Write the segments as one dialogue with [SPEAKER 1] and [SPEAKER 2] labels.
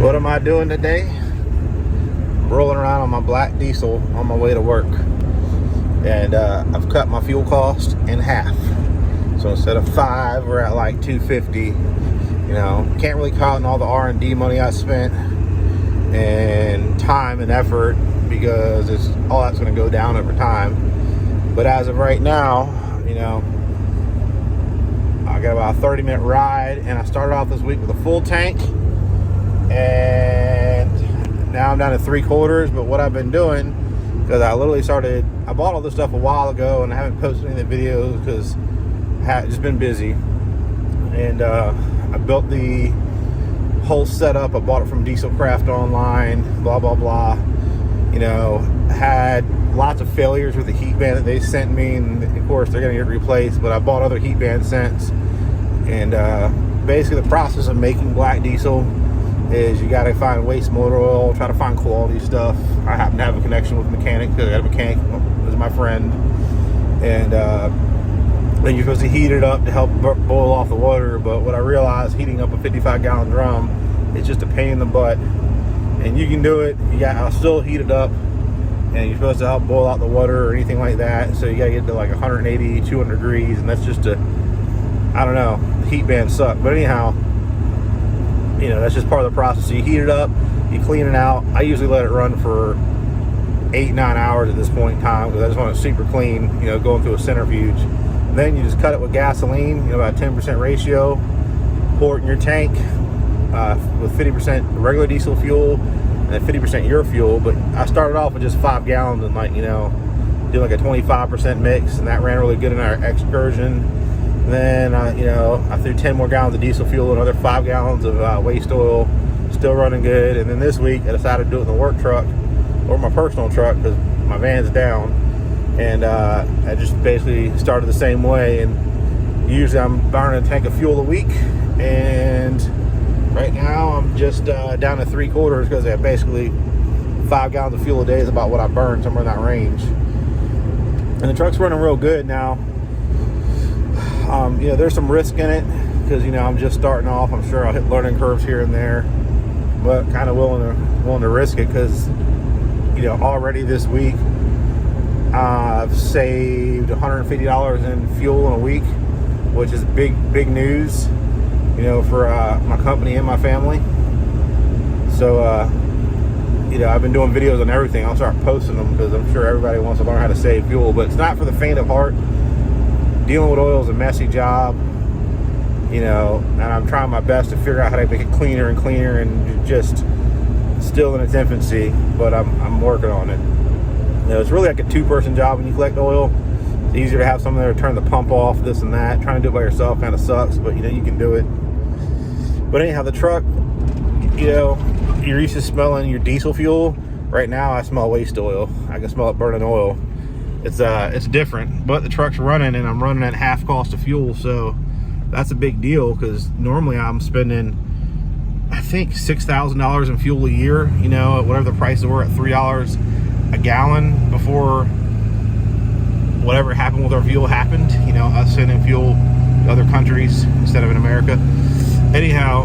[SPEAKER 1] What am I doing today? Rolling around on my black diesel on my way to work, and I've cut my fuel cost in half. So instead of $5, we're at like $2.50. You know, can't really count on all the R&D money I spent and time and effort, because it's all that's going to go down over time. But as of right now, you know, I got about a 30-minute ride, and I started off this week with a full tank, and now I'm down to 3/4. But what I've been doing, because I bought all this stuff a while ago, and I haven't posted any of the videos because I just been busy. And I built the whole setup. I bought it from Dieselcraft online, blah blah blah. You know, had lots of failures with the heat band that they sent me, and of course they're going to get replaced. But I bought other heat band since, and basically the process of making black diesel is you got to find waste motor oil, try to find quality stuff. I happen to have a connection with a mechanic, because I got a mechanic as my friend, and then you're supposed to heat it up to help boil off the water. But what I realized, heating up a 55-gallon drum is just a pain in the butt. And you can do it. I'll still heat it up, and you're supposed to help boil out the water or anything like that. So you got to get to like 180, 200 degrees, and that's just I don't know. The heat bands suck. But anyhow, you know, that's just part of the process. So you heat it up, you clean it out. I usually let it run for 8-9 hours at this point in time, because I just want it super clean, you know, going through a centrifuge. And then you just cut it with gasoline, you know, about a 10% ratio, pour it in your tank with 50% regular diesel fuel and then 50% your fuel. But I started off with just 5 gallons and, like, you know, do like a 25% mix, and that ran really good in our excursion. Then I threw 10 more gallons of diesel fuel, another 5 gallons of waste oil, still running good. And then this week I decided to do it in the work truck or my personal truck, because my van's down. And I just basically started the same way. And usually I'm burning a tank of fuel a week, and right now I'm just down to 3/4, because I basically 5 gallons of fuel a day is about what I burn, somewhere in that range. And the truck's running real good now. You know, there's some risk in it, because, you know, I'm just starting off. I'm sure I'll hit learning curves here and there, but kind of willing to risk it, because, you know, already this week I've saved $150 in fuel in a week, which is big news, you know, for my company and my family. So you know, I've been doing videos on everything. I'll start posting them, because I'm sure everybody wants to learn how to save fuel, but it's not for the faint of heart. Dealing with oil is a messy job, you know, and I'm trying my best to figure out how to make it cleaner and cleaner, and just still in its infancy, but I'm working on it. You know, it's really like a 2-person job when you collect oil. It's easier to have someone there to turn the pump off, this and that. Trying to do it by yourself kind of sucks, but, you know, you can do it. But anyhow, the truck, you know, you're used to smelling your diesel fuel. Right now I smell waste oil. I can smell it burning oil. It's different, but the truck's running, and I'm running at half cost of fuel, so that's a big deal, because normally I'm spending, I think, $6,000 in fuel a year, you know, at whatever the prices were, at $3 a gallon before whatever happened with our fuel happened, you know, us sending fuel to other countries instead of in America. Anyhow,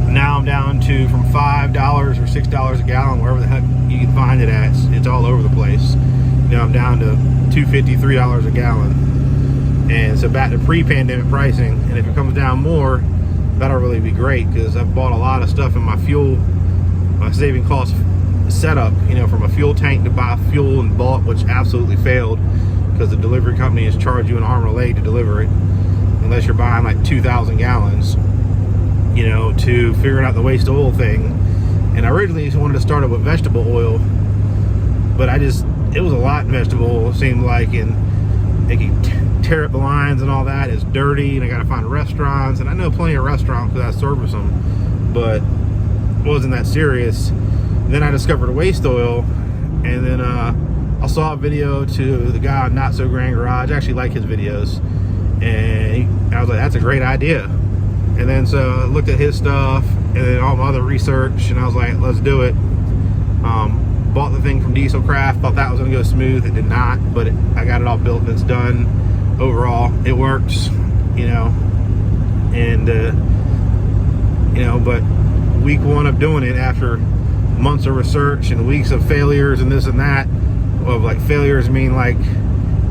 [SPEAKER 1] now I'm down to from $5 or $6 a gallon, wherever the heck you can find it at. It's all over the place. You know, I'm down to $2.50, $3 a gallon, and so back to pre-pandemic pricing. And if it comes down more, that'll really be great, because I've bought a lot of stuff in my fuel, my saving cost setup, you know, from a fuel tank to buy fuel in bulk, which absolutely failed, because the delivery company has charged you an arm and a leg to deliver it, unless you're buying like 2,000 gallons, you know, to figuring out the waste oil thing. And I originally just wanted to start it with vegetable oil, but it was a lot in vegetable oil, it seemed like, and they can tear up the lines and all that. It's dirty, and I gotta find restaurants, and I know plenty of restaurants because I service them, but it wasn't that serious. And then I discovered waste oil, and then I saw a video to the guy on Not So Grand Garage. I actually like his videos, and I was like, that's a great idea. And then so I looked at his stuff and then all my other research, and I was like, let's do it. Bought the thing from Dieselcraft, thought that was gonna go smooth. It did not, but I got it all built and it's done. Overall, it works, you know. And you know, but week one of doing it after months of research and weeks of failures and this and that. Of like failures mean like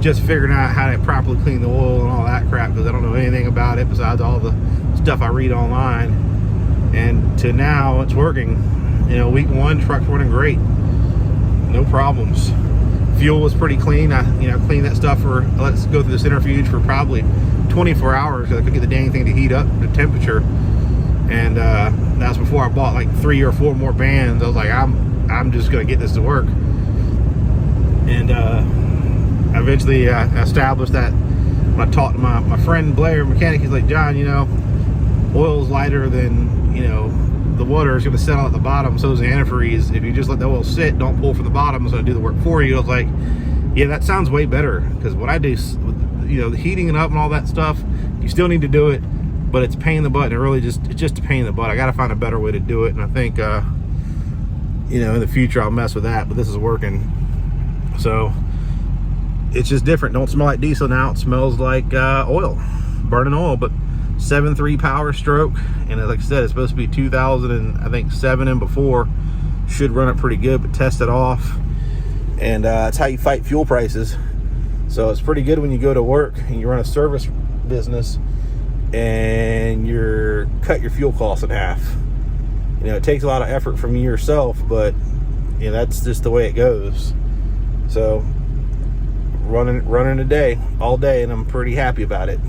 [SPEAKER 1] just figuring out how to properly clean the oil and all that crap, because I don't know anything about it besides all the stuff I read online. And to now it's working. You know, week one, truck's running great, no problems. Fuel was pretty clean. I cleaned that stuff for, let's go through the centrifuge for probably 24 hours because I couldn't get the dang thing to heat up the temperature. And that was before I bought like 3 or 4 more bands. I was like, I'm just gonna get this to work. And eventually I established that when I talked to my friend Blair, mechanic, he's like, John, you know, oil's lighter than, you know, the water is going to settle at the bottom, so is the antifreeze. If you just let the oil sit, don't pull from the bottom, it's going to do the work for you. I was like, yeah, that sounds way better, because what I do, you know, the heating it up and all that stuff, you still need to do it, but it's a pain in the butt, and it's just a pain in the butt. I got to find a better way to do it, and I think, you know, in the future I'll mess with that, but this is working. So it's just different. Don't smell like diesel now. It smells like oil, burning oil, but 7.3 power stroke, and like I said, it's supposed to be 2007 and before. Should run it pretty good, but test it off, and that's how you fight fuel prices. So it's pretty good when you go to work and you run a service business and you're cut your fuel costs in half. You know, it takes a lot of effort from you yourself, but you know, that's just the way it goes. So running a day all day, and I'm pretty happy about it.